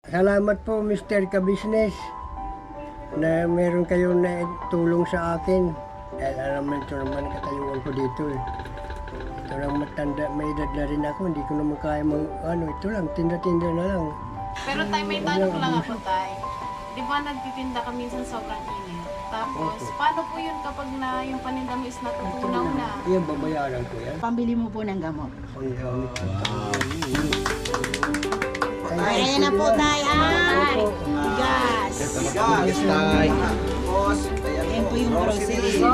Salamat po Mr. Ka-Business na meron kayong na tulong sa akin. Dahil alam mo ito naman katayuan ko dito eh. Ito lang matanda, may edad na rin ako, hindi ko naman kaya ito lang, tinda-tinda na lang. Pero tayo may tanong ko lang ako tayo. Di ba nagtitinda ka minsan sobrang init? Tapos, paano po yun kapag na yung paninda mo is natutunaw na? Iyan, babayaran ko yan. Pambili mo po ng gamot. Ang gamit ko. Ayan na po tayo. Gas. Gas tayo. Ayan po yung groceries.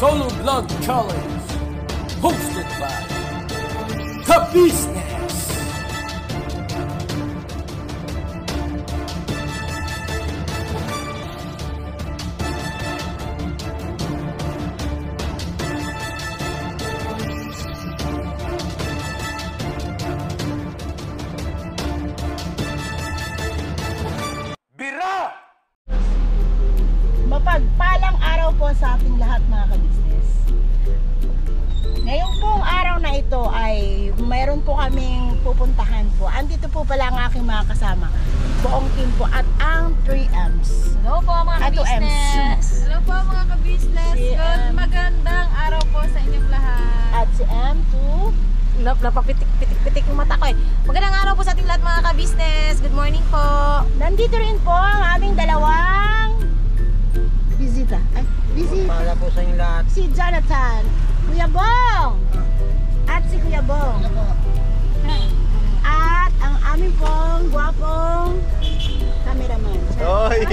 Solo Vlog Challenge, hosted by Ka-Business. Bira! Mapagpalang araw po sa ating lahat mga ka-business. Ngayong pong araw na ito ay mayroon po kaming pupuntahan po. Andito po pala ang aking mga kasama. Buong team po at ang 3Ms. Hello po mga At 2Ms. ka-business! Hello po mga ka-business! Si Good magandang araw po sa inyong lahat! At si M2. Napapitik-pitik yung mata ko eh. Magandang araw po sa ating lahat mga ka-business! Good morning po! Nandito rin po ang aming dalawang bisita. Ay, bisita. Para po sa inyo lahat. Si Jonathan, Kuya Bong, at si Kuya Bong. At ang aming pong guwapong cameraman. Hoy!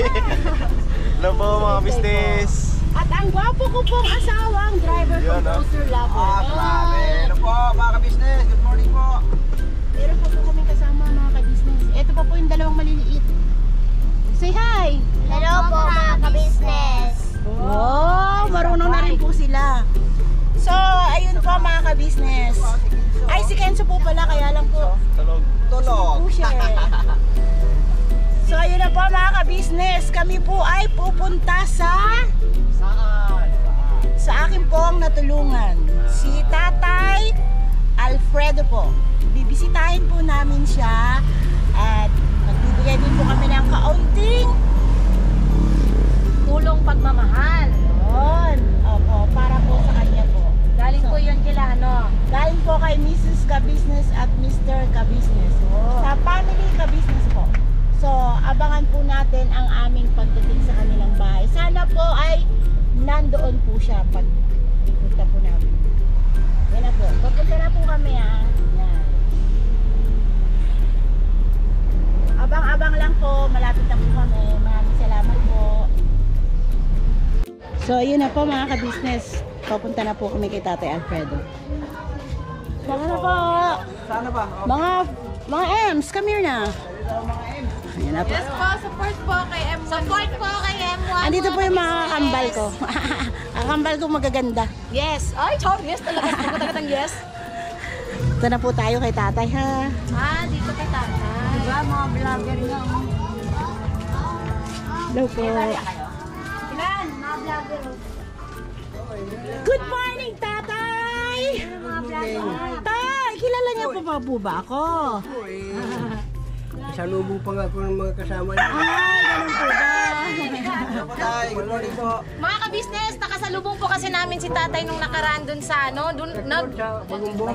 Hello po mga business. At ang gwapo ko pong asawang driver, Yun, composer, lover. Grabe. Hello po mga business. Good morning po. Meron pa po kaming kasama mga ka-business. Ito pa po yung dalawang maliliit. Say hi! Hello po mga ka-business! Oh, marunong na rin po sila. So, ayun po mga ka-business. Ay, si Kenzo po pala, kaya lang po. Tulog. Po siya eh. So, ayun na po mga ka-business. Kami po ay pupunta sa akin pong natulungan. Si Tatay Alfredo po. Bibisitahin po namin siya at magbibigay din po kami ng kaunting Tulong pagmamahal! yun. Opo, para po sa kanya po. Galing po yun kila ano? Galing po kay Mrs. Ka-Business at Mr. Ka-Business. Sa family Ka-Business po. So, abangan po natin ang aming pagdating sa kanilang bahay. Sana po ay nandoon po siya pag punta po namin. Yan na po. Papunta na po kami ha. Yan. Abang-abang lang po. Malapit na po kami. Maraming salamat po. So, yun na po mga ka-business. Papunta na po kami kay Tatay Alfredo. Sana na po. Sana ba? Mga Ems, come here na. Ayan na po. Yes po, support po kay M1. Support po kay M1. Andito po yung mga kambal ko. Ang kambal ko magaganda. Yes. Ay, yes talaga. Talagang yes. Ito na po tayo kay Tatay ha. Ah, dito kay Tatay. Diba mga vlogger lang? Hello po. Ilan? Mga vlogger. Good morning, Tatay! Mga vlogger. Tay, kilala niyo po ba ako? Salubong pa nga ako ng mga kasama niya. Ay, ganun po ba? Hello po tayo. Good morning po. Mga ka-business, nakasalubong po kasi namin si Tatay nung nakaraan dun sa ano,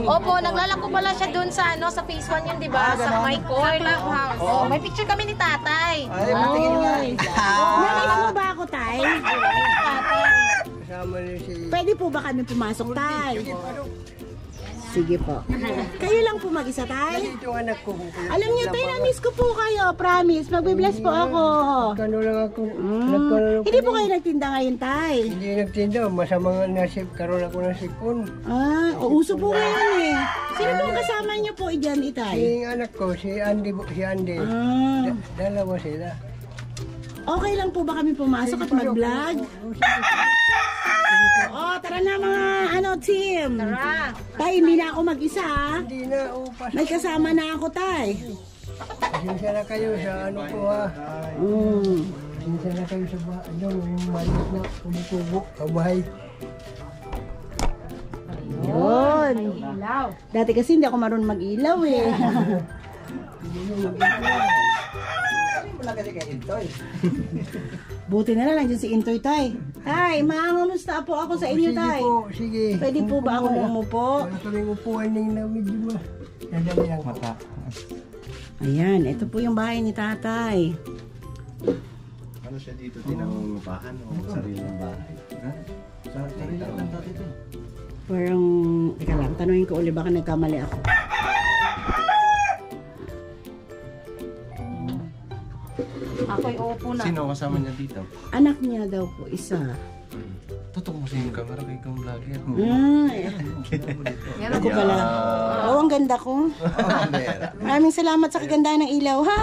Opo, naglalako pala siya dun sa ano, sa phase 1 yun, di ba? Sa my court. Oh, may picture kami ni Tatay. Ay, patingin nga. Namiss mo ba ako, Tay? Tatay. Kasama kasama niya si... Pwede po ba kami pumasok, tay? Sige, parang. Sige po. Kayo lang po mag-isa, tay? Ito ang anak ko. Alam niyo, tay, na-miss ko po kayo. Promise, magbe-bless po ako. Kano lang ako. Hindi po kayo nagtinda ngayon, tay? Hindi nagtinda. Masamang nasip. Karoon ako ng sipon. Uso po ngayon eh. Sino po ang kasama niyo po dyan, itay? Si anak ko, si Andy. Dalawa sila. Okay lang po ba kami pumasok at mag-vlog? Tara na mga team. Tara. Tay, hindi na ako mag-isa ha. Hindi na. May kasama na ako, tay. Pasensya na kayo sa ano ko ha. Pasensya na kayo sa yung maliit na kumukubo. Kabahay. Yun. Dati kasi hindi ako marunong mag-ilaw eh. Wala kasi kay Intoy. Buti na lang nandiyan si Intoy, tay. Tay, mangamusta po ako sa inyo, tay. Sige po, sige. Pwede po ba ako umupo? Ito yung upuan ng medyo ba? Nadali lang po. Ayan, ito po yung bahay ni tatay. Ano siya dito? Tinangungupahan o sarili ng bahay? Ha? Sarili lang dito. Parang, teka lang, tanungin ko ulit, baka nagkamali ako. Ako'y uupo na. Sino kasama niya dito? Anak niya daw po, isa. Tutok mo sa yung camera kay kang vlogger. Ako pala. Oo, ang ganda ko. Maraming salamat sa kagandahan ng ilaw. Ha!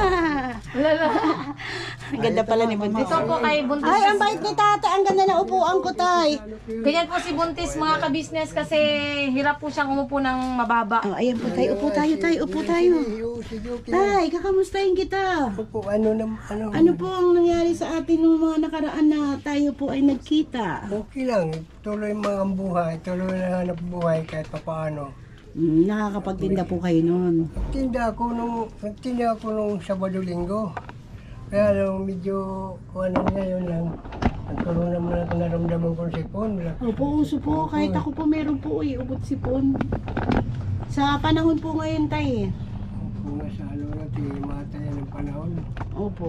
Ang ganda pala ni Buntis. Ito po kay Buntis. Ay, ang bait ni tata. Ang ganda na upuan ko, tay. Ganyan po si Buntis mga ka-business kasi hirap po siyang umupo ng mababa. Oh, ayan po, tay. Upo tayo, tay. Upo tayo. Sige, okay. Tay, kakamustahin kita. Po, ano. Ano po ang nangyari sa atin nung mga nakaraan na tayo po ay nagkita? Okay lang. Tuloy mga buhay. Tuloy na hanap buhay kahit papaano. Nakakapagtinda po kayo noon. Nagtinda ako nung Sabado-Linggo. Kaya lang medyo ano niya yun lang. Nagkaroon naman ako naramdaman kong sipon. Opo, uso po. Kahit ako po meron po ubot sipon. Sa panahon po ngayon, tay. Kung nasa ano natin, matay ng panahon. Opo.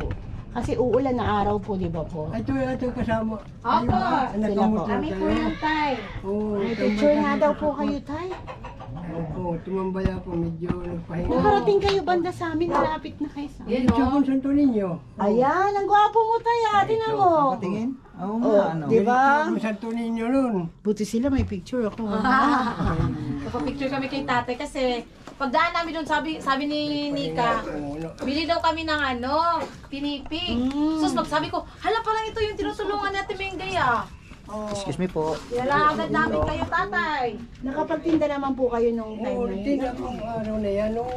Kasi uulan na araw po, di ba po? Ito kasama. Opo, sila po. Kami po yung tay. Oo, May picture nga daw po kayo, tay. Oo, tumambay ako. Medyo nagpahinga. Nakarating kayo banda sa amin, malapit na kayo sa amin. Yan Ito o. kung Santo Niño. Ayan, ang gwapo mo, tay. Tingnan mo. Patingin? Oo Oh, nga, ano. di ba? Yung Santo Niño nun. Buti sila may picture ako. Nagpa-picture kami kay tatay kasi pagdaan namin doon sabi ni Nika, bili daw kami ng pinipig. So sabi ko, hala parang ito yung tinutulungan natin Mengay ah. Excuse me po. Kilala agad namin kayo tatay. Nakapagtinda naman po kayo nung time Oo, na yun. tinda ko araw na yan. Nung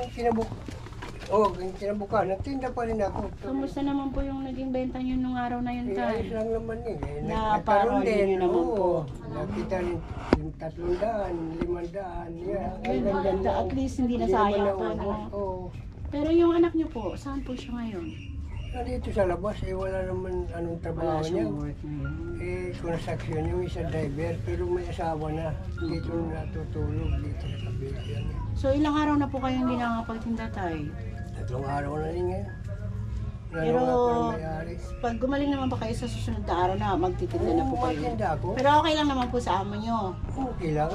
kinabuka, nagtinda pa rin ako. Kamusta naman po yung naging benta nyo nung araw na yun, tay? Ayos lang naman eh. Naparol nyo naman po. Nakita rin yung 300, 500, yan. Ay, maganda. At least hindi nasayang pa, no? Oo. Pero yung anak nyo po, saan po siya ngayon? Dito sa labas, wala naman anong trabaho Wala niya. siyang work ngayon. Construction, yung isang driver, pero may asawa na. Dito natutulog, dito sa bayan. So ilang araw na po kayong hindi nakakapagtinda, tay? 3 araw na rin ngayon. Pero Nalunga ko ng may-ari. pag gumaling naman pa kayo sa susunod na araw na, magtitinda na po kayo. Magtinda ako. Pero okay lang naman po sa amo nyo. Okay lang.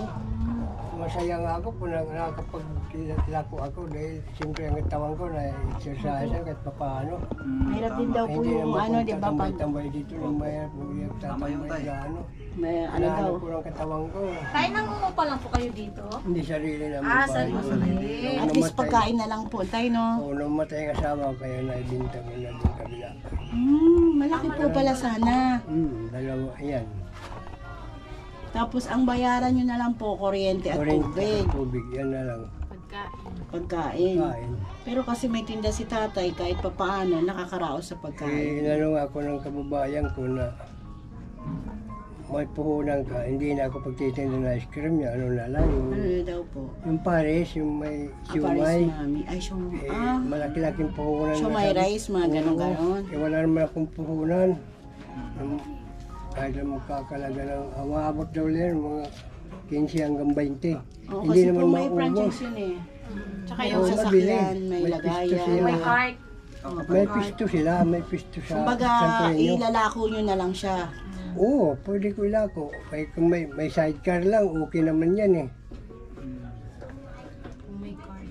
Masaya nga ako kung nakakapagtilako ako dahil siyempre ang katawan ko na exercise kahit papaano. Mahirap din daw po yung di ba? Pag tambay dito ng mayat, tatambay na ano. may ano daw. Nahanap ko ng katawan ko. Kaya nangungupa lang po kayo dito? Hindi sarili naman. Sarili. At least pagkain na lang po, tay, no? Oo, nung matay ang asawa ko, kaya naibinta mo na din kabila. Malaki po pala sana. Dalawa, ayan. Tapos ang bayaran nyo na lang po, kuryente at tubig. Tubig, yan na lang. Pagkain. Kain. Pero kasi may tinda si tatay, kahit papaano, nakakaraos sa pagkain. Inanong ako ng kababayan ko na may puhunan ka, hindi na ako pagtitinda ng ice cream niya, ano na lang. Ano daw po? Yung pares, yung may Paris, siumay. mami. Ay, siumay. Malaki-laking puhunan. Siumay na sabi- rice, mga ganon-ganon. Wala naman akong puhunan. Kahit na magkakalaga ng, maabot daw yan, mga 15 hanggang 20. Oo, Hindi kasi naman po may maubos. franchise yun eh. Tsaka yung Oo, sasakyan, mabili. may May pisto lagayan. sila. May cart. May pisto sila, may pisto sa Kumbaga, Santo Niño. ilalako nyo na lang siya. Oo, pwede ko ilako. Kung may sidecar lang, okay naman yan eh. Oh my God.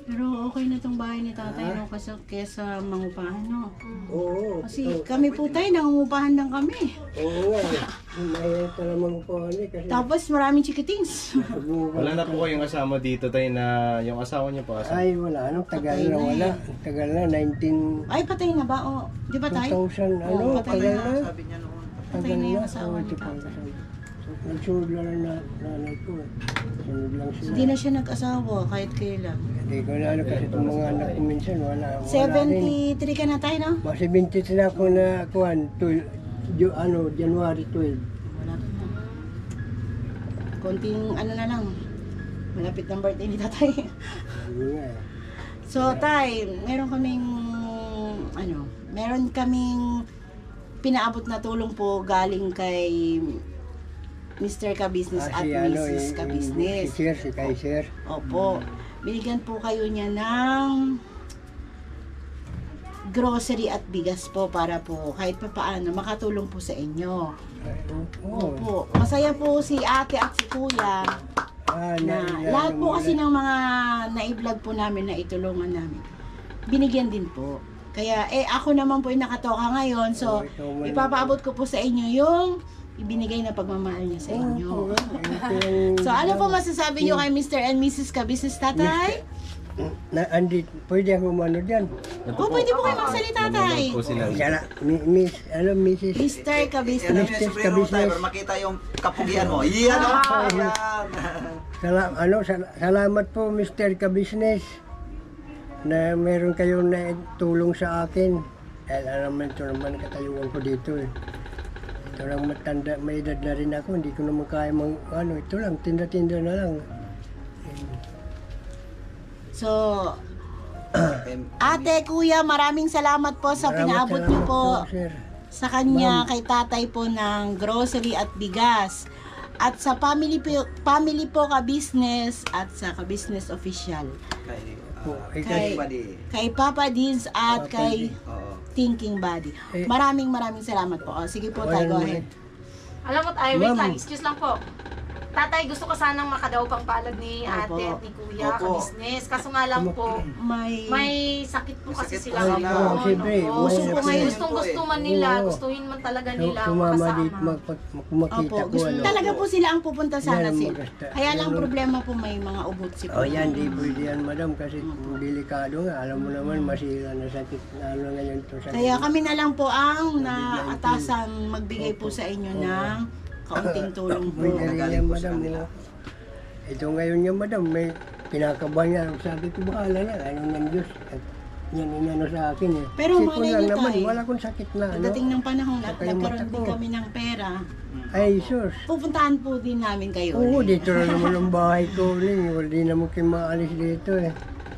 Pero okay na tong bahay ni tatay, no? Kasi kesa mangupahan, no? Oo. Kasi kami po tayo, nangungupahan lang kami. Oo nga. Mahirap na naman po kasi Tapos maraming chikitings. Wala na po kayong kasama dito tayo na yung asawa niyo po. Ay, wala. Anong tagal Patay na na wala. eh. Tagal na, 19... Ay, patay na ba? O, di ba tayo? 2000, ano, Oo, patay tagal na. na. Sabi niya noon. Patay na yung asawa ni Papa. Papa. Nagsunod lang ang nanay ko. Sunod lang sila. Hindi na siya nag-asawa kahit kailan. Hindi ko na ano kasi itong mga anak ko minsan wala rin. 73 ka na tayo, no? Mga 70 na ako na kuhan, January 12. Wala pa na. Konting ano na lang. Malapit ng birthday ni tatay. Ano nga eh. So, tay, meron kaming pinaabot na tulong po galing kay Mr. Ka-Business at Mrs. Ka-Business. Si Kaiser. Opo. Binigyan po kayo niya ng grocery at bigas po para po kahit pa paano makatulong po sa inyo. Oo. Opo. Masaya po si ate at si kuya na lahat po kasi ng mga na-vlog po namin na itulungan namin. Binigyan din po. Kaya ako naman po yung nakatoka ngayon. So, ipapaabot ko po sa inyo yung ibinigay na pagmamahal niya sa inyo. So, ano po masasabi niyo kay Mr. and Mrs. Ka-Business, tatay? Pwede ako umano dyan. Pwede po kayo magsalita, tay. Po sila. Mrs. Mr. Alam Ka-Business. niyo yung sombrero mo tayo para makita yung kapugian mo. Iyan o! Salamat po Mr. Ka-Business na meron kayong tulong sa akin. Alam naman ito naman katayuan ko dito eh. Ito lang matanda, may edad na rin ako, hindi ko naman kaya ito lang, tinda-tinda na lang. So, ate, kuya, maraming salamat po sa pinaabot niyo po sir. sa kanya, kay tatay po ng grocery at bigas. At sa family po Ka-Business at sa Ka-Business Official. Kay Papa Dins at kay Thinking Body. Maraming salamat po. Sige po tayo, go ahead. Alam mo, wait Ma'am. lang, excuse lang po. Tatay, gusto ko sanang makadaw pang palad ni ate Opo. at ni kuya, Opo. ka-business. Kaso nga lang po, may sakit po kasi sakit sila po sila. ngayon. Siyempre, Oo, may gusto po ngayon, sakit. gusto man nila, Oo. gustuhin man talaga nila Sumama dito, makasama. makita Opo, ko gusto talaga po sila ang pupunta sana Yan, sila. magasta. Kaya lang problema po may mga ubotsi po. Oh, yan, di pwede yan, madam, kasi delikado nga. Alam mo naman, masira na sakit na ano ngayon to. Kaya kami na lang po ang naatasan magbigay po sa inyo ng kaunting tulong po. Pwede rin Nagaling yan, po sa madam. kanila. Ito ngayon niya, madam, may pinakabahan niya. Sabi ko, bahala na, ano ng Diyos. At yan inano sa akin eh. Pero Kasi malay ko lang niyo, naman, tay. wala kong sakit na ano. Pagdating ng panahon at Saka yung nagkaroon mata din ko. kami ng pera, Ay, sus. pupuntahan po din namin kayo. Oo, ulit. dito na naman ang bahay ko. Hindi naman kayo maalis dito eh.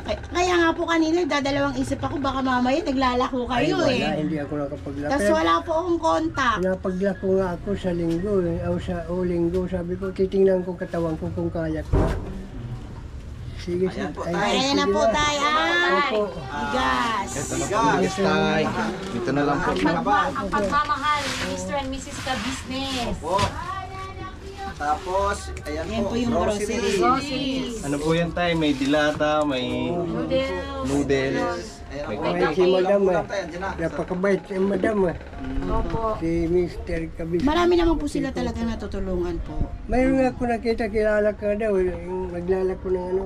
Kaya nga po kanina, dadalawang isip ako, baka mamaya naglalako kayo Ay, wala, eh. hindi ako nakapaglako. Tapos wala po akong contact. Pinapaglako nga ako sa linggo eh. Linggo, sabi ko, titingnan ko katawan ko kung kaya ko. Sige, Ayan po, ay, tay. Ayan na sige po tayo. Opo. Bigas. Bigas tay. Dito na lang po. Ang pagmamahal ni Mr. and Mrs. Ka-Business. Po. Tapos, ayan Ayan po, po yung grocery. Groceries, Ano po yan tay? May dilata, may noodles. Ayan May po. Ay, si madam eh. Ayan na. Napakabait si madam eh. Opo. Si Mr. Kabis. Marami naman po sila talaga natutulungan po. Mayroon nga ako nakita, kilala ka daw. Yung maglalako ng ano,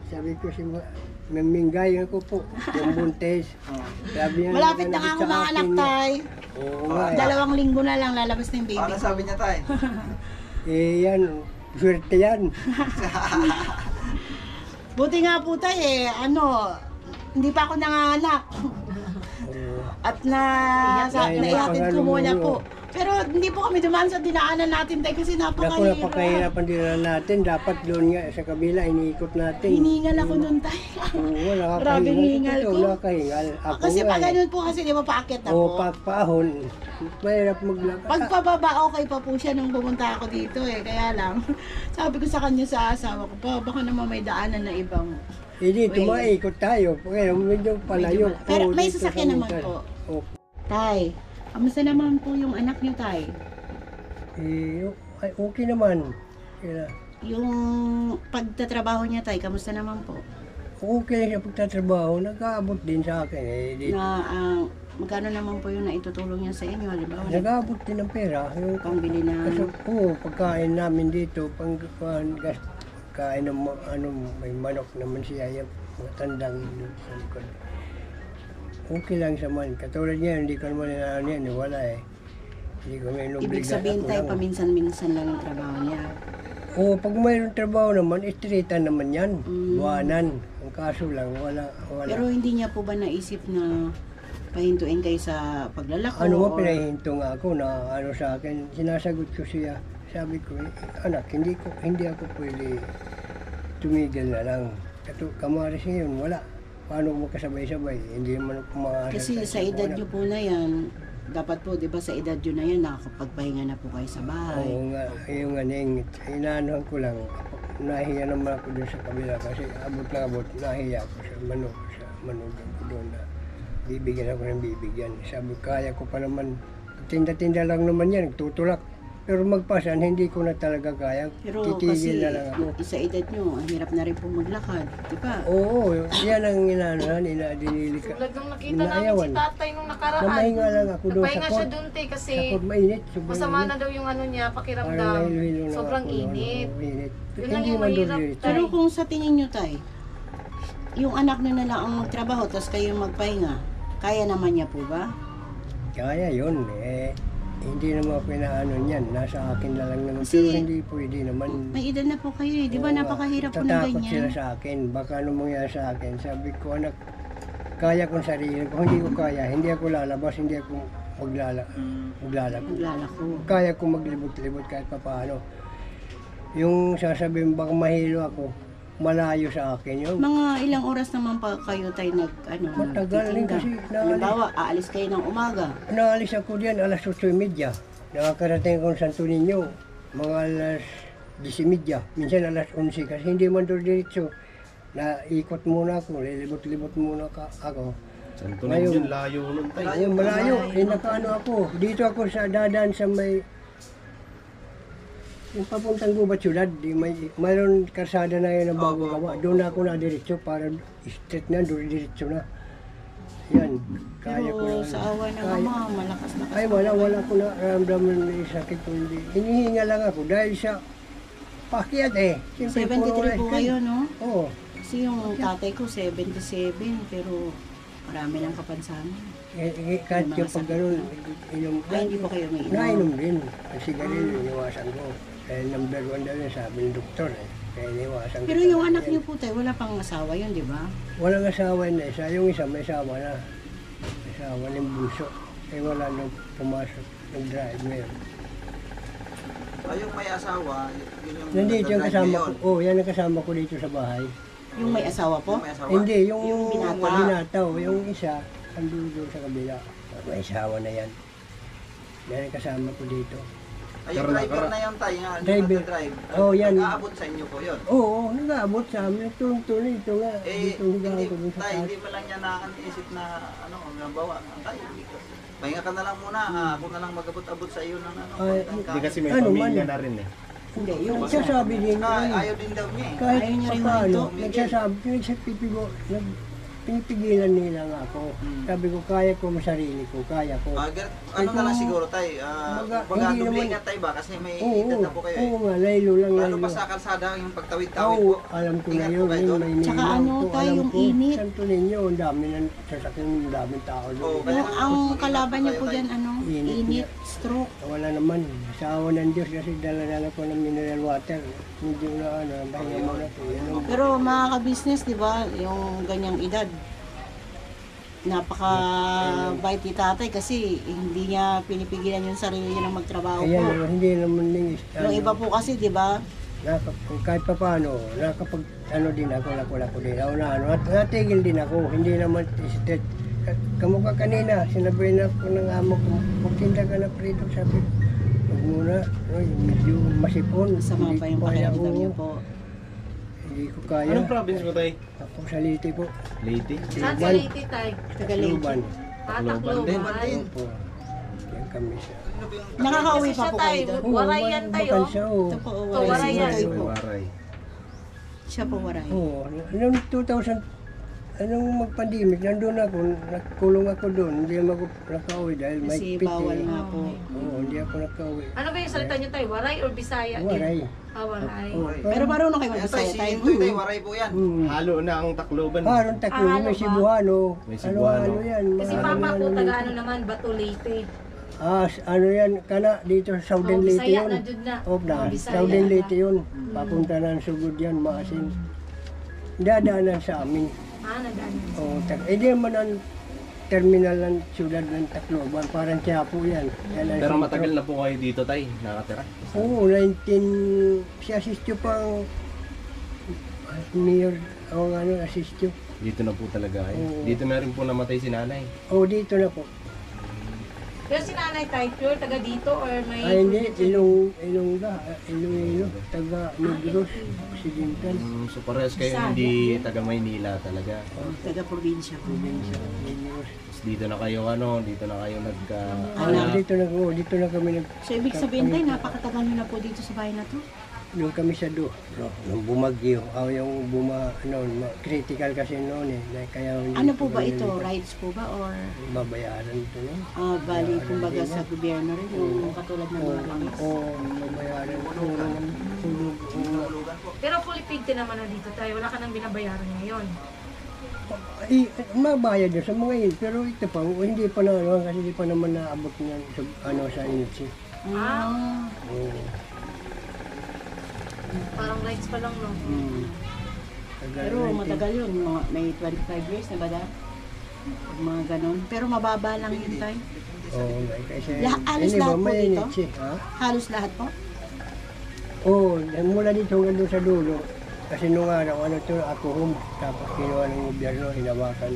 sabi ko si Mamingay ako po. Yung buntes. Sabi niya, Malapit na nga ako sa mga akin anak niya. tay. Oo nga eh. 2 linggo na lang lalabas na yung baby Ano ko. sabi niya tay? Yan, swerte yan. Buti nga po tayo hindi pa ako nanganganak. At naihatid ko muna po. Pero hindi po kami dumaan sa dinaanan natin tayo kasi Naku, napakahirap. napakahirapan din na natin. Dapat doon nga sa kabila, iniikot natin. Hiningal ako nun tayo. Oo, Grabe hingal ko. Nakahingal. Ako Kasi nga pag eh. ganun po kasi di ba paakit ako. O pagpahon, mahirap maglakad. Pag pababa, okay pa po siya nung pumunta ako dito eh. Kaya lang, sabi ko sa kanya sa asawa ko pa, baka naman may daanan na ibang. Hindi, tumaikot tayo. Kaya medyo palayo. Pero po may dito sasakyan sa naman Mindan. po. O, Tay, Kamusta naman po yung anak niyo, tay? Ay, okay naman. Sila. Yung pagtatrabaho niya, tay, kamusta naman po? Okay lang siya pagtatrabaho, nag-aabot din sa akin. Na magkano naman po yung naitutulong niya sa inyo? Halimbawa, Nag-aabot din ng pera. Yung pangbili na Kasi pagkain namin dito, pagkain ng may manok naman siya, yung matandang doon sa likod. Okay lang sa man. Katulad niya, hindi ko naman yan, wala eh. Hindi ko may ibig sabihin, tay, paminsan-minsan lang yung trabaho niya. Pag mayroong trabaho naman, istritan naman yan. Buwanan. Ang kaso lang, wala. Pero hindi niya po ba naisip na pahintuin kayo sa paglalako? Ano ba, pinahinto nga ako na sa akin, sinasagot ko siya. Sabi ko, anak, hindi ako pwede tumigil na lang. Kamaris ngayon, wala. Paano mo kasabay-sabay? Hindi naman ako maaasal. Kasi sa edad niyo po na yan, dapat po, di ba sa edad niyo na yan, nakakapagpahinga na po kayo sa bahay. Oo nga, yung aning, inaanohan ko lang. Nahiya naman ako doon sa kabila kasi abot, nahiya ako sa manok ko doon na bibigyan ako ng bibigyan. Sabi, kaya ko pa naman, tinda-tinda lang naman yan, tutulak. Pero magpasan, hindi ko na talaga kaya. Pero Titigil kasi na lang ako. sa edad niyo, ang hirap na rin po maglakad, di ba? Oo, yan ang inaanohan, dinili ka. Tulad nung nakita namin si tatay nung nakaraan. Namahinga lang ako doon sa Nagpahinga siya court. doon, te, kasi Sa court mainit. sobrang masama init. na daw yung ano niya, Parang pakiramdam. nahilo-hilo na Sobrang ako, init. Init. Yun lang Hindi yung man doon mahirap, diretso. Pero kung sa tingin niyo, tay, yung anak niyo na lang ang magtrabaho, tapos kayo magpahinga, kaya naman niya po ba? Kaya yun hindi naman ako inaano niyan. Nasa akin na lang naman. Kasi- Pero hindi pwede naman. May edad na po kayo eh, di ba? Oo, Napakahirap po ng tatakot sila ganyan. sa akin. Baka ano mangyari sa akin. Sabi ko, anak, kaya kong sarili ko. Hindi ko kaya. Hindi ako lalabas. Hindi ako maglalako. Maglalako. Kaya ko maglibot-libot kahit papaano. Yung sasabihin baka mahilo ako, malayo sa akin yun. Mga ilang oras naman pa kayo tayo Matagal rin nagtitinda? kasi Halimbawa, aalis kayo ng umaga. Naalis ako diyan alas 8:30. Nakakarating ako sa Santo Niño, mga alas 10:30. Minsan alas 11 kasi hindi man doon diretso. Naikot muna ako, lilibot-libot muna ako. Santo Ngayon- Niño, layo nun tayo. Ayun, malayo. Nakaano ako. Dito ako sa dadaan sa may... Yung papuntang Gubat Syudad, mayroon karsada na yun na bago gawa. Doon ako na diretso para straight na, doon diretso na. Yan, kaya ko Pero na. sa awa ng Kaya. ama, malakas na Ay, wala ko na ramdaman na sakit ko. Hinihinga lang ako dahil sa pakyat eh. Siyempre, 73 po kayo, no? Oo. Kasi yung tatay ko 77, pero marami ng kapansanan. Kahit yung pag ganun, inom. Ay, hindi po kayo may Nainom din. Ang sigarilyo, iniwasan ko. Dahil number 1 daw yun, sabi ng doktor eh. Kaya iniwasan ko. Pero yung anak niyo po tayo, wala pang asawa yun, di ba? Walang asawa na isa. Yung isa may asawa na. May asawa ng bunso. Eh wala nang pumasok. Nag-drive ngayon. Yung may asawa, yun yung Nandito yung nagdadrive kasama ko. ngayon. Oh, yan ang kasama ko dito sa bahay. Yung may asawa po? Yung may asawa. Hindi, yung binata. binata. Yung isa, andun doon sa kabila. May asawa na yan. Yan ang kasama ko dito. Ay, yung driver na yun tayo nga, Driver. yung nagdadrive. Oh, yan. Nag-aabot sa inyo po yun. Oo, nag-aabot sa amin. Tuloy ito nga. Eh, Dito higaan hindi, ko dun sa tayo, taas. hindi mo lang niya nakaisip na, nabawa. Tayo, hindi ko. Pahinga ka na lang muna, ako na lang mag-abot-abot sa iyo ng Ay, Hindi kasi may Ano pamilya man? na rin eh. Hindi, yung isa. Nagsasabi din. Ayaw din daw niya eh. Kahit Ayaw niya rin paano, huminto. nagsasabi, pinipigilan nila nga ako. Sabi ko, kaya ko masarili ko, kaya ko. Ano na lang siguro tayo, Baga, baga hindi dubli naman- nga tayo ba kasi may Oo, edad na po kayo oo eh. nga, laylo lang, Paano laylo. pa sa kalsada yung pagtawid-tawid Oo, po? alam ko na Ingat po yun, kayo yun, doon. may Tsaka nilaw ano ko, tayo, alam yung ko. init. Santo Niño, ang dami ng sasakyan, ang daming tao Oo, doon. kaya Yung ang mag-ingat kalaban niyo po po kayo, dyan, ano? Init Init, stroke. Wala naman, sa awa ng Diyos kasi dala-dala ko ng mineral water. Medyo na pahinga muna po. Yun ang Pero mga ka-business, di ba, yung ganyang edad, napaka-bait ni tatay kasi hindi niya pinipigilan yung sarili niya ng magtrabaho Ayan, po. hindi naman din Yung iba po kasi, di ba, kahit pa paano, nakapag din ako, lako-lako din ako na at natigil din ako, hindi naman straight. Kamukha kanina, sinabi na ako ng amo ko, magtinda ka na prito, sabi, huwag muna, medyo masipon. masama Hindi pa yung ko kaya, pakiramdam niyo oo. po. Hindi ko kaya. Anong province mo tayo? Ako sa Leyte po. Leyte? Saan sa Leyte tayo? Tagalog. Luban. Tacloban. din. Opo. Yan kami sa... Nakakauwi pa Siya po tayo, kayo doon? warayan tayo. Bakansa, oo. Ito po, Ito, warayan. Kayo po. Waray. Siya po waray. Oo, noong 2000, anong mag-pandemic, nandun ako, nagkulong ako doon, hindi ako nakauwi dahil may Kasi pit bawal eh. nga po. Oo, hindi ako nakauwi. Ano ba yung salita niyo tayo? Waray or Bisaya? din? Waray. Ah, waray. Oo, Pero marunong kayo Ayan tayo, mag-Bisaya si tayo. Intoy tayo, waray po yan. Halo na ang Tacloban. Parang taklo, Ah, may ba? Cebuano. May Cebuano. Ano yan? Kasi ano papa yan, ko, ano taga yan? ano naman, Bato Leyte. Ano yan, kana dito sa Southern Oh, Leyte Bisaya yun. na jud na. Oh, na, Oh, Bisaya Southern na. Leyte yun. Papunta ng sugod yan, maasin. Dadaanan sa amin. Ah, nagano. Oh, di man ang terminal ng siyudad ng Tacloban, parang Quiapo yan. Yan ang Pero sentro. matagal na po kayo dito, tay, nakatira. Oo, si Asistio pang mayor, o ano, Asistio. Dito na po talaga kayo. Oo. Dito na rin po namatay si nanay. Oh, dito na po. Pero si Nanay tayo, pure taga dito or may... Ay, hindi, Iloilo, taga Negros, Occidental. So parehas kayo hindi taga Maynila talaga. Taga-probinsya po. Negros. Tapos dito na kayo dito na kayo nagka... Dito na kami So ibig sabihin tayo, napakatagal nyo na po dito sa bahay na to? nung kami sa nung bumagyo, yung critical kasi noon eh. Kaya hindi Ano po ba kami ito? Rights po ba or babayaran ito no? bali kumbaga sa gobyerno rin yung katulad ng mga gamit? Babayaran ito. Pero fully paid ka naman na dito tayo. Wala ka nang binabayaran ngayon. Mabayad na sa mga yun, pero ito pa, hindi pa na, kasi hindi pa naman naabot niyan sa initsi. Ah, Oo. parang rights pa lang, no? Pero matagal yun, may 25 years na ba da? Mga ganon. Pero mababa lang yun tayo. Oo, kasi... Halos lahat po may dito? initsi, ha? Halos lahat po? Oo, mula dito hanggang doon sa dulo. Kasi nung araw, ako home, tapos kinuha ng gobyerno, hinawakan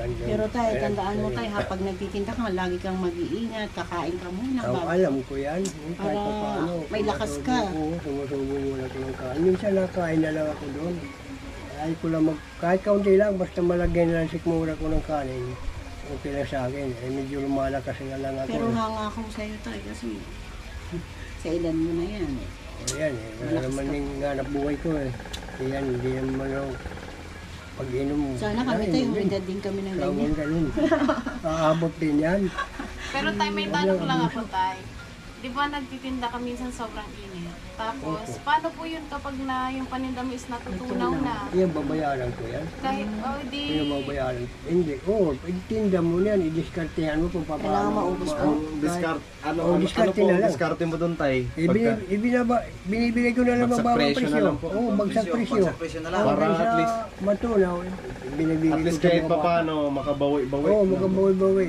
doon. Pero tayo, tandaan mo tayo, pag nagtitinda ka, lagi kang mag-iingat, kakain ka muna. Alam ko yan. Kahit Para paano, may lakas ka. Oo, sumusubo muna ko ng kain. Minsan nakain na lang ako doon. Ay ko lang kahit kaunti lang, basta malagyan na lang sikmura ko ng kanin. Okay lang sa akin. Medyo lumalakas na lang ako. Pero hanga ako sa'yo tayo kasi sa edad mo na yan. O yan wala naman yung hanap buhay ko Yan, hindi naman ako pag-inom. Sana kami tayo, may edad din kami ng ganyan. Ganun. Aabot din yan. Pero tayo, may tanong lang ako tayo. Di ba nagtitinda ka minsan sobrang init? Tapos, paano po yun kapag yung paninda mo is natutunaw na? Yan, babayaran ko yan. Kahit, Hindi babayaran. Hindi. Itinda mo yan, i-discartehan mo kung paano. Kailangan maubos po. Diskarte na lang. Diskarte mo doon, tay? Binibigay ko na lang Bagsak mababang presyo na presyo. lang po. Oo, bagsak presyo. Bagsak presyo na lang. Para at least, matunaw, binibigay at least ko sa kahit mga pa bata. paano, makabawi-bawi. Oo, magabawi-bawi.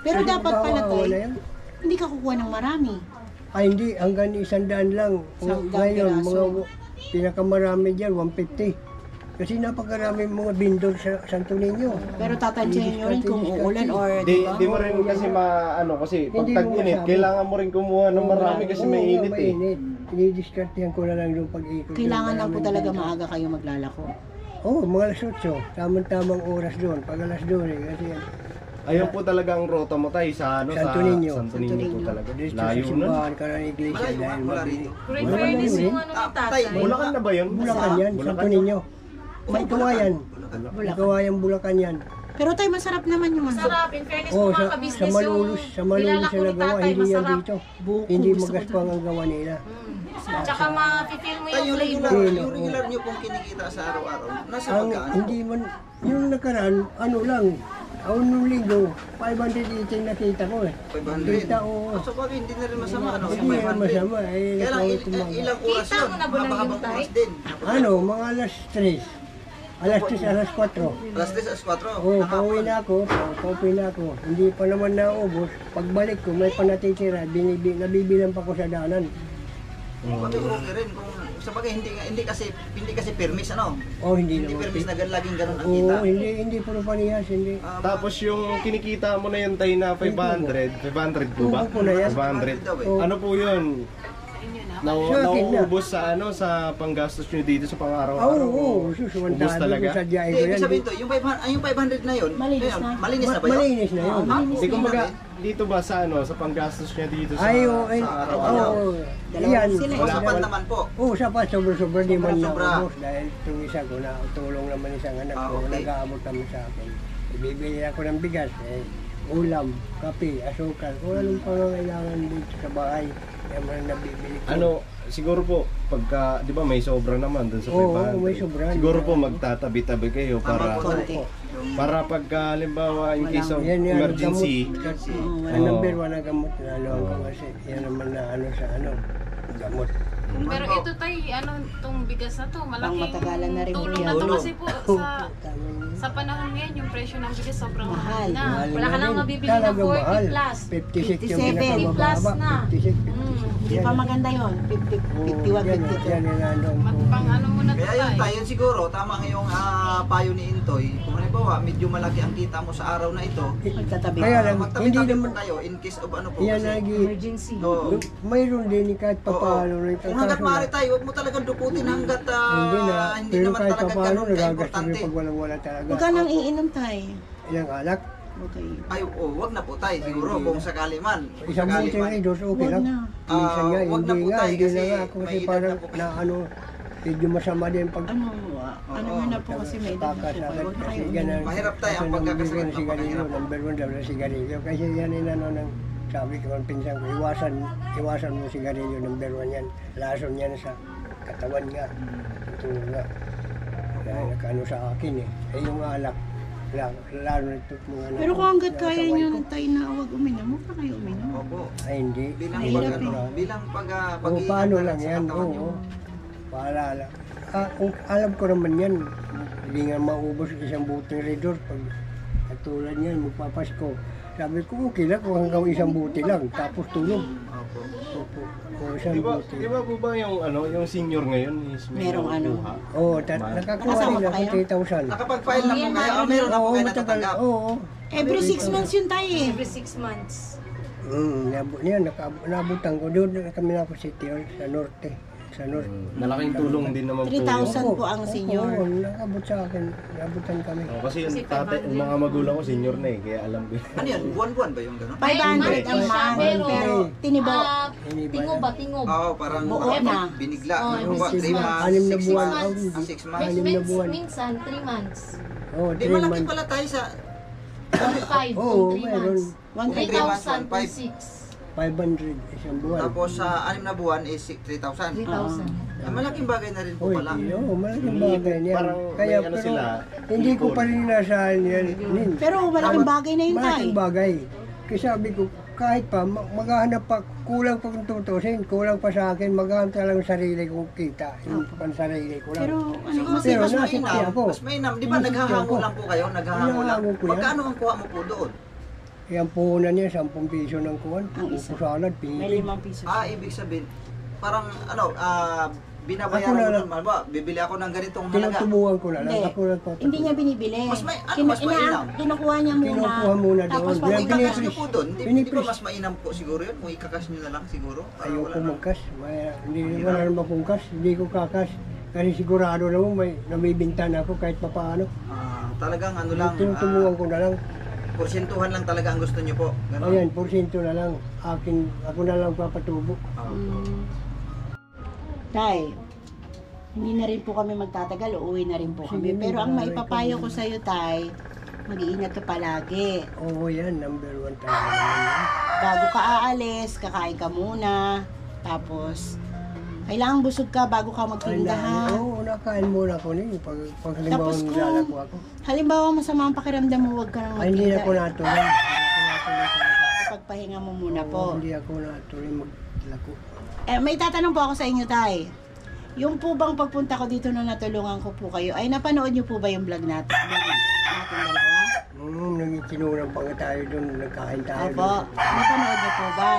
Pero dapat pala tayo, wala yan. hindi ka kukuha ng marami. Ay hindi, hanggang 100 lang. Isang daang Ngayon, piraso. pinakamarami dyan, 150. Kasi napakarami mga vendor sa Santo Niño. Pero tatansyahin nyo rin kung uulan or Di, di ba? di mo rin kasi kasi pag Hindi mo tag-init, masabi. kailangan mo rin kumuha ng marami kasi Oo, may init eh. mainit. Dinidiskartehan ko na lang yung pag-ikot. Kailangan Yung lang po maraming talaga vendor. maaga kayo maglalako. Oo, mga alas 8. Tamang-tamang oras doon. Pag alas 12, kasi Ayun po talaga ang rota mo tayo sa Santo Niño. Santo Niño po Niño. talaga. dito sa Layo na. simbahan ka ng iglesia Malayo, dahil mula mabili. rito. Great Wala fairness naman yung ano ni tatay. Bulacan na ba yun? Bulacan yan, Bulacan Santo Niño. May kawayan. Bulacan. Kawayan Bulacan yan. Pero tayo, masarap naman yung ano. Masarap. In fairness Oo, po mga sa kabisnes Malulus, sa Malulus nilalako sila ni gawa, tatay, hindi yan masarap. dito. Buko, Hindi gusto ko magaspang ang gawa nila. Tsaka ma-feel mo Tayo, yung yung flavor. regular nyo pong kinikita sa araw-araw, nasa Ang magkaan? hindi man, yung nakaraan, lang, nung linggo, 500 nakita ko 500. Kita ko. So, bagay, hindi na rin masama, ano? Hindi yan 500. masama. Kaya lang, ilang oras Kita yun? mo na ba lang Mabahabang yung oras tay? din. Mga alas 3. Alas 3, alas 4. Alas 3, alas 4. Oo, pauwi na ako. Hindi pa naman naubos. Pagbalik ko, may panatitira. Nabibilang pa ko sa daanan. Pati okay rin kung sa bagay hindi kasi permis ano. Hindi Hindi naman. permis na laging ganun ang kita. Oo, hindi puro paniyas, hindi. Tapos yung kinikita mo na yun tayo na 500 po ba? Oo, po na yan. 500. Oo. Ano po yun? Na, Sa akin na. nauubos sa ano, sa panggastos nyo dito sa Oo, pang-araw-araw. oo, susuwan Ubus tabi talaga? ko sa diay ko Hindi, ibig yan. sabihin to, yung 500 na yun, Malinis ngayon, na. malinis na ba yun? Malinis na yun. Di kumbaga, dito ba sa ano, sa panggastos nyo dito sa, Ay, oo, ay, sa araw-araw? oo. Dalawa Yan. sila eh. O sapat naman po. Oo, sapat, sobra-sobra di man na Sobra-sobra. ubos dahil itong isa ko na tulong naman isang anak ko, Okay. nag-aabot kami sa akin. Ibibili ako ng bigas, ulam, kape, asukal, kung anong pangangailangan dito sa bahay, yan man ang nabibili ko. Ano, siguro po, pagka, di ba may sobra naman dun sa Oo, 500. may sobra. Siguro po magtatabi-tabi kayo para, Tama po. Konti. para pagka, halimbawa, in case of Yan, emergency, gamot. Oo. Ang number one na gamot na ano ko kasi yan naman na ano sa ano, gamot. Pero ito tayo, ano, itong bigas na to, malaking Pangmatagalan na rin po tulong yan. na to Tulong. kasi po sa panahon ngayon, yung presyo ng bigas sobrang mahal na. Mahal Wala ka na nang rin. mabibili ng Talagang 40 mahal. plus. 56 yung 57 pinakamababa. plus na. 56, 56. Mm. Hindi pa maganda yun. 50, 51, Yan, 52. yan yung ano ko. Pang ano muna to Kaya yun tayo. tayo siguro, tama nga yung payo ni Intoy. Kung halimbawa, medyo malaki ang kita mo sa araw na ito, Magtatabi. Kaya lang, hindi magtabi-tabi naman, po kayo in case of ano po. yan Kasi, lagi, Emergency. Oo. mayroon din kahit papaano rin. Kung hanggat maaari tayo, huwag mo talagang duputin hanggat Hindi na, hindi pero naman kahit talaga papaano, ganun nagagastos ka-importante. rin pag walang-wala talaga. Huwag ka nang iinom tayo. Ilang alak, Okay. Ay, wag na po tayo siguro kung sakali man. Kung isang sakali buti man. rin, dos okay Wag lang. na. Minsan nga, Wag na hindi po nga, tayo hindi kasi na nga ako kasi may edad parang na po kasi. na ano, medyo masama din pag Ano mo na po kasi may edad na po kayo. Huwag na kayo uminom. Mahirap tayo ang kasi pagkakasakit, ng sigarilyo, napakahirap. number one daw na sigarilyo. Kasi yan inano ng sabi ko ang pinsan ko, iwasan mo sigarilyo, number one yan. Lason yan sa katawan nga. Ito nga. Kaya nakano sa akin eh. Eh yung alak, lalo na ito mga anak Pero ko, kung hanggat kaya nasaway nyo ko. tayo na huwag uminom, huwag na kayo uminom. Opo. Ay hindi. Bilang Mahirap pag, eh. ano, bilang pag O pag-iingat paano na lang sa yan, katawan nyo. oo. Paalala. Alam ko naman yan. Hindi nga maubos isang buting redor pag katulad yan, magpapasko. Sabi ko, okay lang kung hanggang isang buti lang, tapos tulog. Opo. Opo. O isang Di ba, buti. di ba po ba yung ano, yung senior ngayon is may Merong ano. nakukuha? Oo, nakakuha Nakasama rin pa ako kayo? 3,000. Nakapag-file na po Yan, kayo. meron. Meron na po Oo, kayo matagal. natatanggap. Oo. Every 6 months yun tayo eh. Every 6 months. Yan, naabutan ko. Doon kami na po City Hall, sa Norte. Sa Norte. Malaking tulong din naman po 3,000 po ang senior. Oo, nakabot sa akin. Naabutan kami. Oh, kasi yung Kasi tatay, yung mga magulang ko senior na eh, kaya alam ko. Ano yan? Buwan-buwan ba yung gano'n? 500 ang Monthly siya, month, pero tinibo. Tingob ba? Tingob. Oo, parang Buo na. binigla. Oo, Ano every ba? 6 3 months, 6 na 6 buwan. months, Oh, 6 months. Anim na buwan. Minsan, 3 months. Oo, Di 3 malaki months. pala tayo sa 1.5 Oo, kung 3 mayroon. months. 1,000. 3,000 to 6. 500 isang buwan. tapos sa 6 na buwan is 3,000. 3,000. Malaking bagay na rin po Oy, pala. oo, malaking bagay niyan. Parang Kaya may ano pero, sila, hindi ko pa rin nasaan yan. Pero malaking bagay na yun tayo. Malaking bagay. Kasi sabi ko, kahit pa, maghahanap pa, kulang pa kung tutusin, kulang pa sa akin, maghahanap talagang sarili kong kita. Yung pansarili ko lang. Pero ano Kasi Pero mas nasipti mainam, ako. mas mainam. Di ba Nasipti naghahango ako. lang po kayo? Naghahango lang. Naghahango ko yan. Magkano ang kuha mo po doon? Yung puhunan niya, 10 piso ng kuwan. Ang isa. Upo salad, may pili. 5 piso. Ibig sabihin, parang ano, Ako binabayaran na mo lang. naman ba? Bibili ako ng ganitong halaga. Tinutubuhan ko na lang. Hindi. Ako nagpapatubo. Hindi niya binibili. Mas may- ano, mas mainam? Kinukuha niya muna. Kinukuha muna doon. Tapos Yan, pag Kung ikakas nyo pinipres. po doon, di ba Pinipres. mas mainam po siguro yun? Kung ikakas nyo na lang siguro? Para Ayoko wala na. magkas. Hindi wala naman akong kas. Hindi ko kakas. Kasi sigurado naman may nabibintan ako kahit papaano. Talagang ano lang, Tinutubuhan ko na lang. porsentuhan lang talaga ang gusto nyo po. Ganon. Ayan, porsyento na lang. Ako na lang papatubo. Tay, hindi na rin po kami magtatagal, uuwi na rin po kami. Sige, Pero ang maraming maipapayo ko sa'yo, Tay, mag-iingat ka palagi. Oo yan, number 1 talaga naman yan. Bago ka aalis, kakain ka muna. Tapos, kailangan busog ka bago ka magtinda, ha? Oo, nakain muna ako niyo. Pag halimbawa Tapos kung- nilalago ako. Halimbawa, masama ang pakiramdam mo, huwag ka nang Ay, hindi na ako magtinda. natuloy. Hindi na ako natuloy. Pagpahinga mo muna po. Hindi ako natuloy maglago. May tatanong po ako sa inyo, Tay. Yung po bang pagpunta ko dito na natulungan ko po kayo, ay napanood niyo po ba yung vlog natin? Natin dalawa? Nagkinunan pa nga tayo doon, nagkain tayo Opo. doon. Napanood niyo po ba?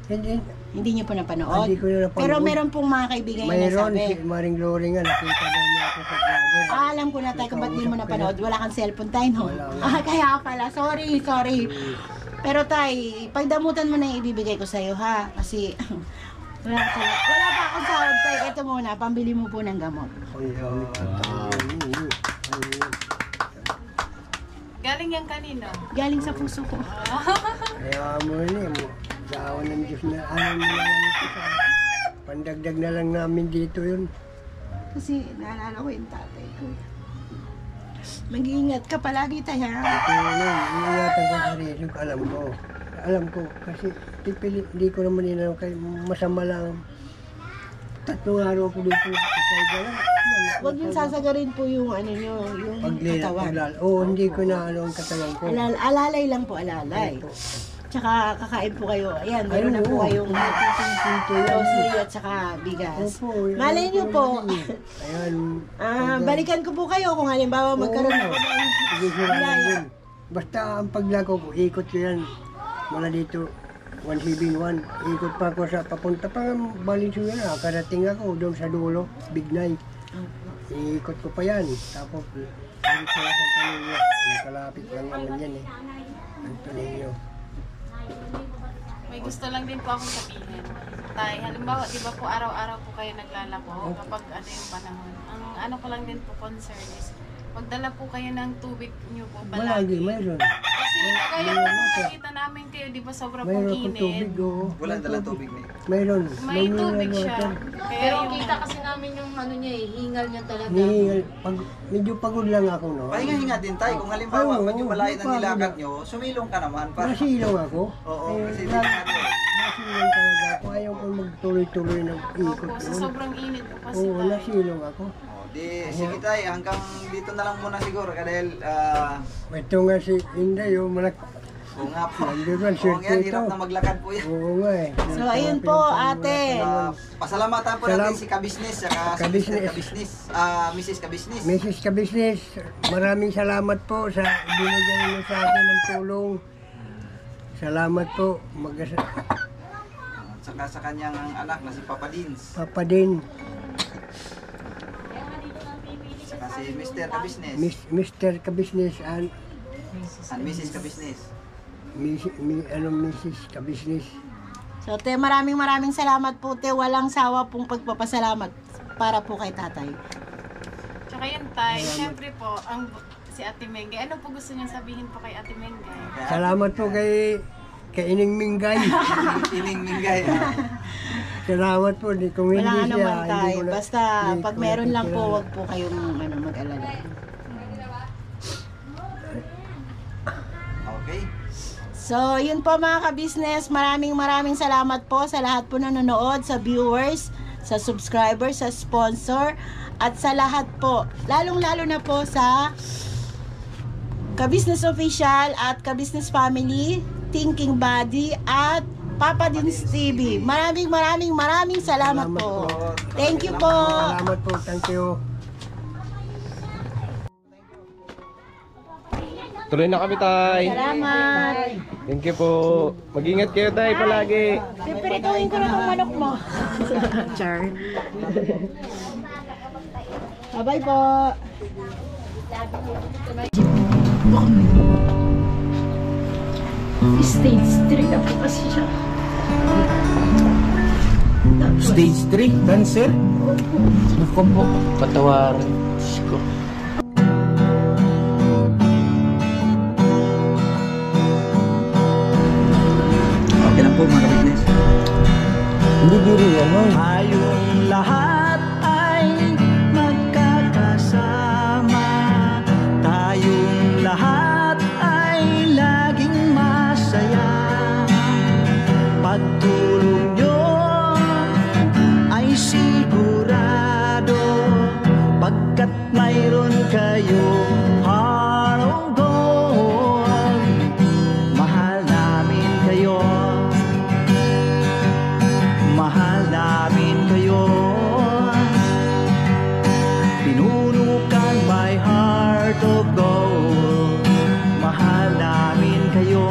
Hindi, Hindi niyo po napanood? Hindi ko na napanood. Pero meron pong mga kaibigan yung mayroon nasabi. si Maring Glory nga, nakita daw niya ako sa vlogger. Alam ko na tayo kung ba't di mo napanood. Wala kang cellphone tayo, no? Wala nga. Kaya pala. Sorry. Pero tay, pagdamutan mo na yung ibibigay ko sa'yo, ha? Kasi Wala pa akong sahod tayo. Ito muna, pambili mo po ng gamot. Galing yan kanina. Galing sa puso ko. Kaya mo rin mo. Sa ng Diyos na ano na lang ito sa pandagdag na lang namin dito yun. Kasi naalala ko yung tatay ko. Mag-iingat ka palagi tayo. Ito ingatan ko sarili ko, alam ko. Alam ko, kasi hindi ko naman inanong kayo, masama lang. 3 araw ko dito sa lang. Huwag yung sasagarin po yung ano nyo, yung katawan. Oo, hindi ko na ano ang katawan ko. Alalay lang po, alalay. Tsaka kakain po kayo. Ayan, meron na po kayong grocery at saka bigas. Malay nyo po. Ayan. Balikan ko po kayo kung halimbawa magkaroon ako ng bilaya. Basta ang paglago ko, ikot ko yan. Mula dito, 171. Ikot pa ako sa papunta pa Valenzuela na. Karating ako doon sa dulo, Bignay. Ikot ko pa yan. Tapos, balik ko lang sa Antonio. Kalapit lang naman yan eh. Antonio. May gusto lang din po akong sabihin. Tay, halimbawa, di ba po araw-araw po kayo naglalako kapag ano yung panahon. Ang ano ko lang din po concern is, magdala po kayo ng tubig nyo po Malagi, palagi. mayroon. Kasi kaya po nakikita namin kayo, di ba sobrang pong Mayroon akong init. tubig, oo. Wala dala tubig na Mayroon. May tubig siya. water. Kaya Pero yung kita kasi namin yung ano niya eh, hingal niya talaga. Medyo pagod lang ako, no? Pahinga-hinga din tayo. Kung halimbawa, Oo, medyo malayo ng pagod nilakad lang. nyo, sumilong ka naman. Para... Nasilong ako. Oo, kasi Eh, hindi natin. nasilong talaga ako. Ayaw ko magtuloy-tuloy ng ikot. Opo, sa sobrang init po kasi Oo, tayo. nasilong ako. Di, sige tayo, hanggang dito na lang muna siguro. Dahil, Ito nga si Inday, yung malak... oo nga po. Nandiyan, Oo sir, nga, dito. hirap na maglakad po yan. Oo nga eh. So, ayun po, ate. Pasalamatan po natin si Kabisnes, saka si Kabisnes. Mr. Kabisnes, Mrs. Kabisnes. Mrs. Kabisnes, maraming salamat po sa binigay niyo sa akin ng tulong. Salamat po. At saka sa kanyang anak na si Papa Dins. Papa din, Saka si Mr. Kabisnes. Mr. Kabisnes and And Mrs. Kabisnes. Mrs. Kabisnes. So, te, maraming salamat po, te. Walang sawa pong pagpapasalamat para po kay tatay. Tsaka yun tay, syempre po, si Ate Mengay. Ano po gusto niyo sabihin po kay Ate Mengay? Salamat po kay Ining Mingay. Ining Mingay. Salamat po. Kung hindi Wala siya, naman hindi tay. ko na- Basta, hindi pag ko meron lang nakikilala. po, wag po kayong mag-alala. Okay. So, yun po mga ka-business. Maraming salamat po sa lahat po na nanonood, sa viewers, sa subscribers, sa sponsor, at sa lahat po. Lalong-lalo na po sa Ka-Business Official at Ka-Business Family, Thinking Body, at Papa Dins TV. Maraming salamat po. Thank you po. Salamat po. Thank you. Tuloy na kami, tay. Salamat. Thank you po. Mag-ingat kayo, tay, palagi. Pipirituhin ko na itong manok mo. Char. Bye-bye po. Stage 3 na po kasi siya. Stage 3, cancer? Naku po, patawarin. Diyos ko. Okay lang po mga kabisnes. Hindi biro yan, no? Tayong lahat ay magkakasama. Tayong lahat ay laging masaya. Pagtulong nyo ay sigurado, pagkat mayroon kayong heart of gold. Mahal namin kayo. Mahal namin kayo. Pinuno kang my heart of gold. Mahal namin kayo.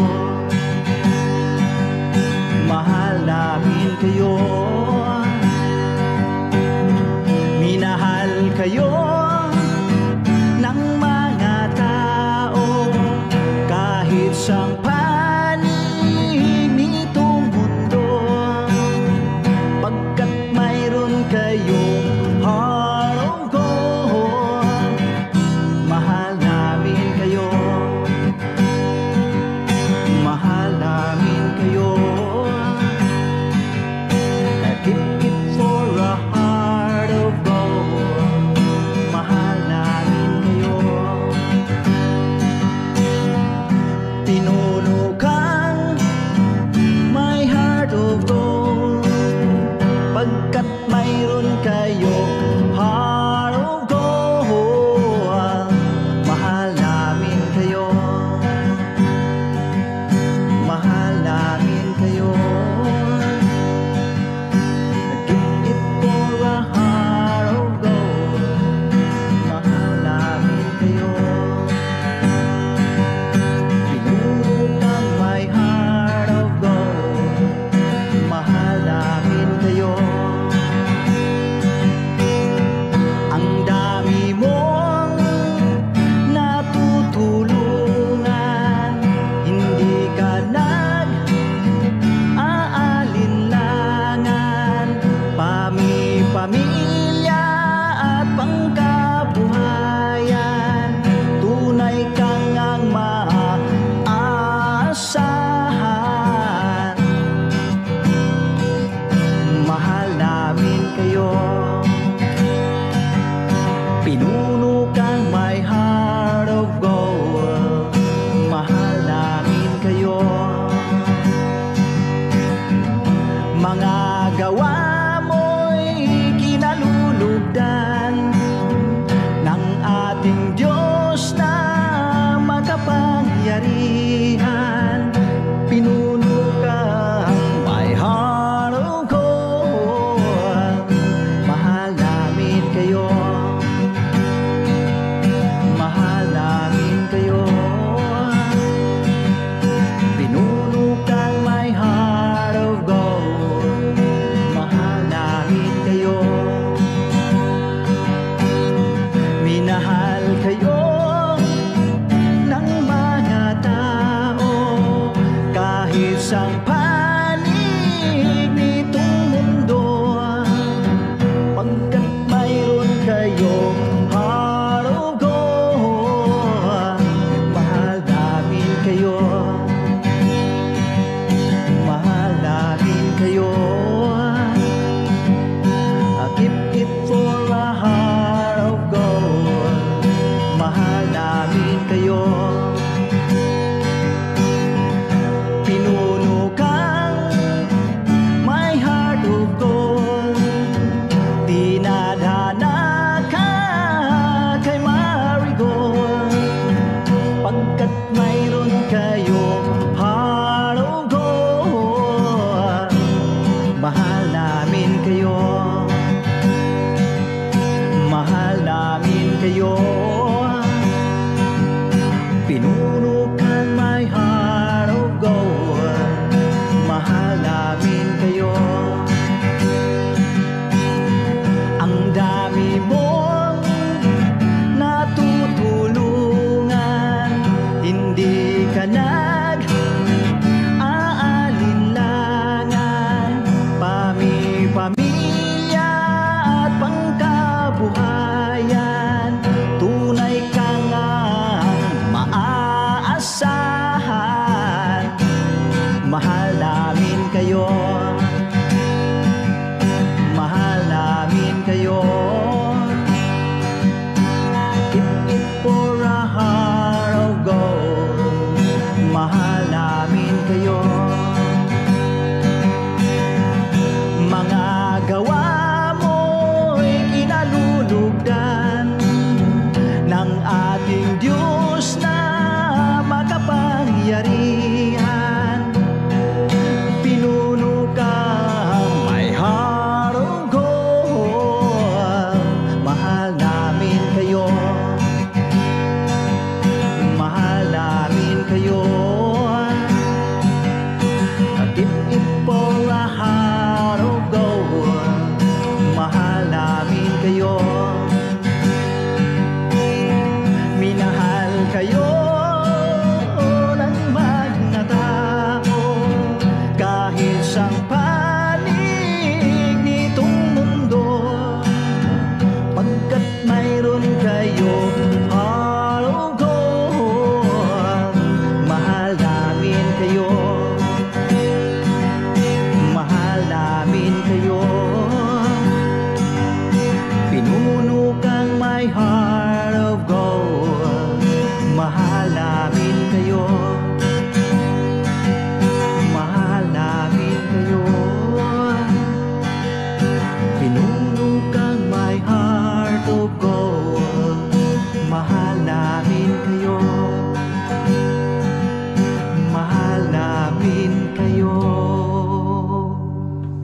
Mahal namin kayo. pamilya at pangkabuhayan, tunay kang ang maaasahan. Mahal namin kayo, pinuno kang my heart of gold. Mahal namin kayo, mga gawa mo'y kinalulugdan ng ating Diyos na makapangyarihan. Pinuno kang my heart of gold. Mahal namin kayo, mahal namin kayo, pinuno kang my heart of gold. Mahal namin kayo, minahal kayo ng mga tao, kahit sa panig nitong mundo, pagkat mayroon kayong heart of gold. Mahal namin kayo, mahal namin kayo. I keep it for a heart of gold. Mahal namin kayo, pinuno kang my heart of gold. Dinadhana ka kay Marigold, pagkat mayroon kayong heart of gold. Mahal namin kayo, mahal namin kayo, pinuno kang my heart of gold. Mahal namin kayo, ang dami mong natutulungan, hindi ka nag-aalinlangan. Pamilya at pangkabuhayan, tunay kang ang maaasahan. Mahal namin kayo, mahal namin kayo. Keep it for a heart of gold. Mahal namin kayo, mga gawa mo'y kinalulugdan ng ating Diyos na makapangyarihan. Pinuno kang my heart of gold. Mahal namin kayo, mahal namin kayo. I keep it for a heart of gold. Mahal namin kayo, minahal kayo ng mga tao, kahit sa panig nitong mundo, pagkat mayroon kayong heart of gold. Mahal namin kayo, mahal namin kayo, pinuno kang my heart of gold. Mahal namin kayo, mahal namin kayo, pinuno kang my heart of gold. Mahal namin kayo.